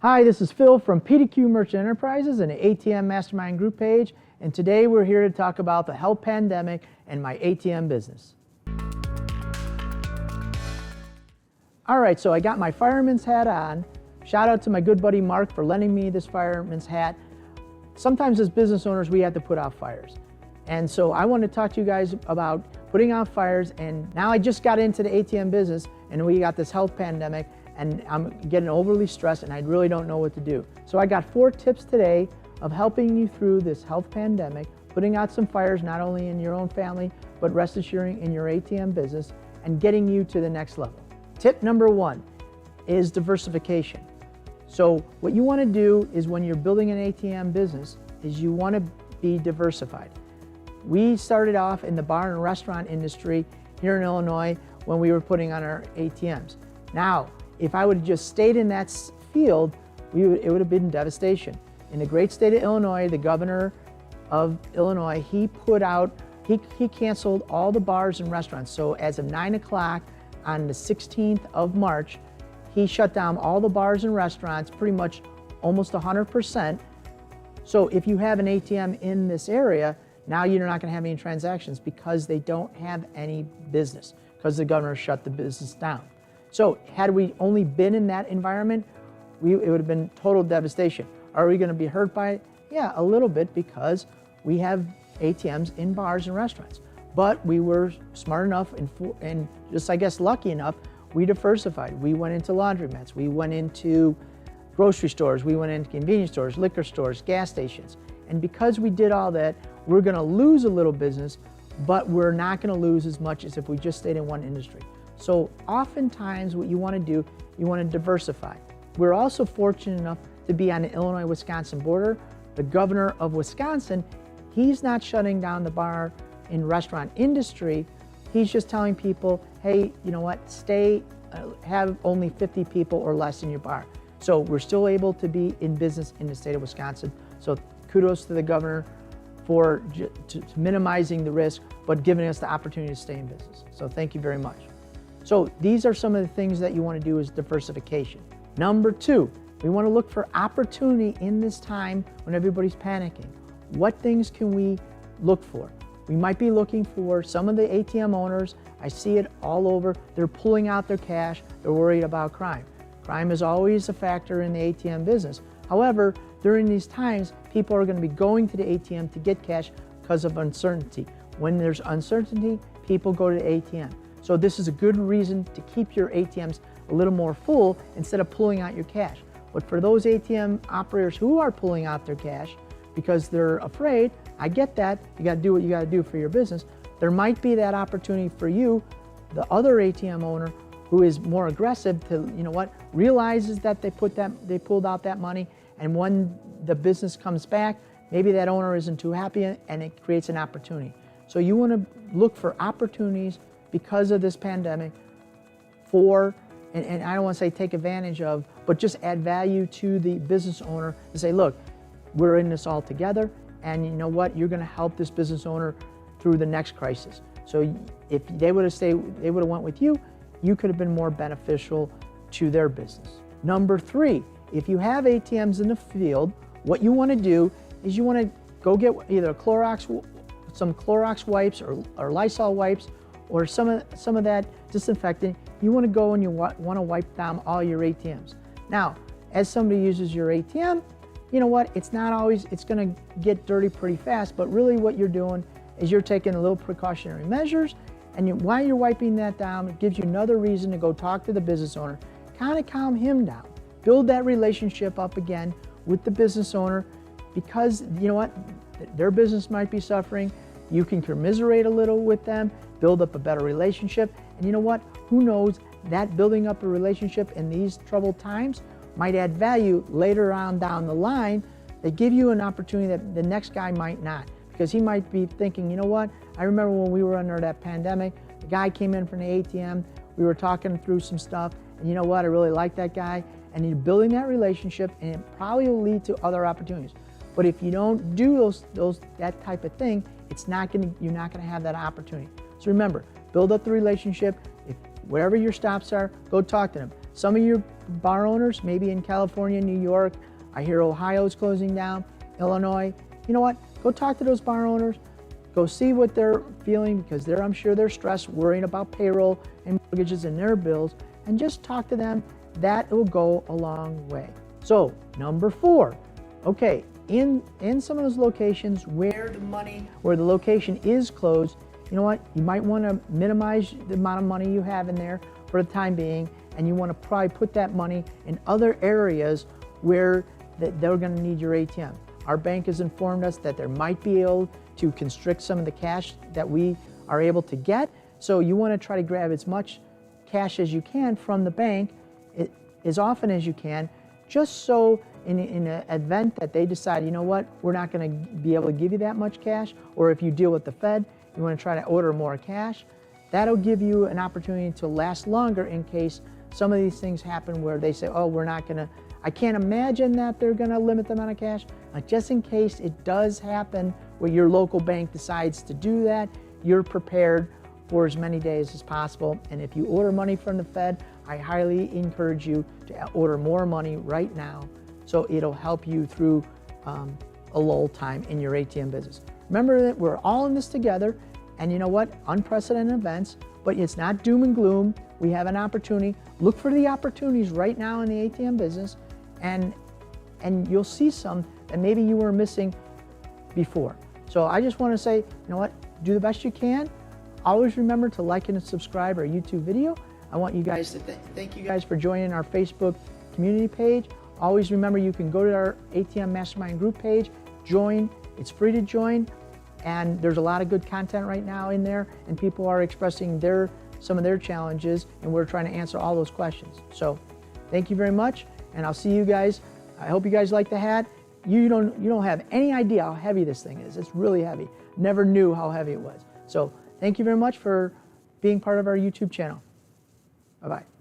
Hi, this is Phil from PDQ Merchant Enterprises and the ATM Mastermind Group page, and today we're here to talk about the health pandemic and my ATM business. All right, so I got my fireman's hat on. Shout out to my good buddy Mark for lending me this fireman's hat. Sometimes as business owners, we have to put out fires. And so I want to talk to you guys about putting out fires, and now I just got into the ATM business and we got this health pandemic and I'm getting overly stressed and I really don't know what to do. So I got 4 tips today of helping you through this health pandemic, putting out some fires not only in your own family, but rest assuring in your ATM business and getting you to the next level. Tip number 1 is diversification. So what you want to do is when you're building an ATM business is you want to be diversified. We started off in the bar and restaurant industry here in Illinois when we were putting on our ATMs. Now, if I would have just stayed in that field, it would have been devastation. In the great state of Illinois, the governor of Illinois, he canceled all the bars and restaurants. So as of 9 o'clock on the 16th of March, he shut down all the bars and restaurants, pretty much almost 100%. So if you have an ATM in this area, now you're not going to have any transactions because they don't have any business because the governor shut the business down. So had we only been in that environment, it would have been total devastation. Are we going to be hurt by it? Yeah, a little bit because we have ATMs in bars and restaurants. But we were smart enough and just, I guess, lucky enough, we diversified. We went into laundromats, we went into grocery stores, we went into convenience stores, liquor stores, gas stations. And because we did all that, we're going to lose a little business, but we're not going to lose as much as if we just stayed in one industry. So oftentimes what you want to do, you want to diversify. We're also fortunate enough to be on the Illinois-Wisconsin border. The governor of Wisconsin, he's not shutting down the bar and restaurant industry. He's just telling people, hey, you know what, have only 50 people or less in your bar. So we're still able to be in business in the state of Wisconsin. So kudos to the governor for minimizing the risk, but giving us the opportunity to stay in business. So thank you very much. So these are some of the things that you want to do is diversification. Number 2, we want to look for opportunity in this time when everybody's panicking. What things can we look for? We might be looking for some of the ATM owners. I see it all over. They're pulling out their cash. They're worried about crime. Crime is always a factor in the ATM business. However, during these times, people are going to be going to the ATM to get cash because of uncertainty. When there's uncertainty, people go to the ATM. So this is a good reason to keep your ATMs a little more full instead of pulling out your cash. But for those ATM operators who are pulling out their cash because they're afraid, I get that, you got to do what you got to do for your business. There might be that opportunity for you, the other ATM owner who is more aggressive to, you know what, realizes that they pulled out that money, and when the business comes back, maybe that owner isn't too happy and it creates an opportunity. So you want to look for opportunities because of this pandemic and I don't want to say take advantage of, but just add value to the business owner to say, look, we're in this all together, and you know what, you're going to help this business owner through the next crisis. So if they would have went with you, you could have been more beneficial to their business. Number 3, if you have ATMs in the field, what you want to do is you want to go get either some Clorox wipes or Lysol wipes or some of that disinfectant. You want to go and you want to wipe down all your ATMs. Now, as somebody uses your ATM, you know what, it's going to get dirty pretty fast, but really what you're doing is you're taking a little precautionary measures, and while you're wiping that down, it gives you another reason to go talk to the business owner, kind of calm him down, build that relationship up again with the business owner, because you know what, their business might be suffering. You can commiserate a little with them, build up a better relationship, and you know what, who knows, that building up a relationship in these troubled times might add value later on down the line. They give you an opportunity that the next guy might not, because he might be thinking, you know what, I remember when we were under that pandemic, the guy came in from the ATM, we were talking through some stuff, and you know what, I really like that guy, and you're building that relationship, and it probably will lead to other opportunities. But if you don't do that type of thing, you're not going to have that opportunity. So remember, build up the relationship. If wherever your stops are, go talk to them. Some of your bar owners, maybe in California, New York, I hear Ohio's closing down, Illinois. You know what? Go talk to those bar owners. Go see what they're feeling, because I'm sure they're stressed, worrying about payroll and mortgages and their bills, and just talk to them. That will go a long way. So number 4, okay, in some of those locations where the location is closed, you know what? You might want to minimize the amount of money you have in there for the time being, and you want to probably put that money in other areas where they're going to need your ATM. Our bank has informed us that there might be able to constrict some of the cash that we are able to get. So you want to try to grab as much cash as you can from the bank as often as you can, just so in an event that they decide, you know what, we're not going to be able to give you that much cash, or if you deal with the Fed, you want to try to order more cash, that'll give you an opportunity to last longer in case some of these things happen where they say, oh, we're not going to, I can't imagine that they're going to limit the amount of cash. Just in case it does happen where your local bank decides to do that, you're prepared for as many days as possible. And if you order money from the Fed, I highly encourage you to order more money right now, so it'll help you through a lull time in your ATM business. Remember that we're all in this together, and you know what? Unprecedented events, but it's not doom and gloom. We have an opportunity. Look for the opportunities right now in the ATM business, and you'll see some that maybe you were missing before. So I just want to say, you know what? Do the best you can. Always remember to like and subscribe our YouTube video. I want you guys to thank you guys for joining our Facebook community page. Always remember, you can go to our ATM Mastermind group page, join. It's free to join, and there's a lot of good content right now in there, and people are expressing some of their challenges, and we're trying to answer all those questions. So thank you very much, and I'll see you guys. I hope you guys like the hat. You don't have any idea how heavy this thing is. It's really heavy. Never knew how heavy it was. So thank you very much for being part of our YouTube channel. Bye-bye.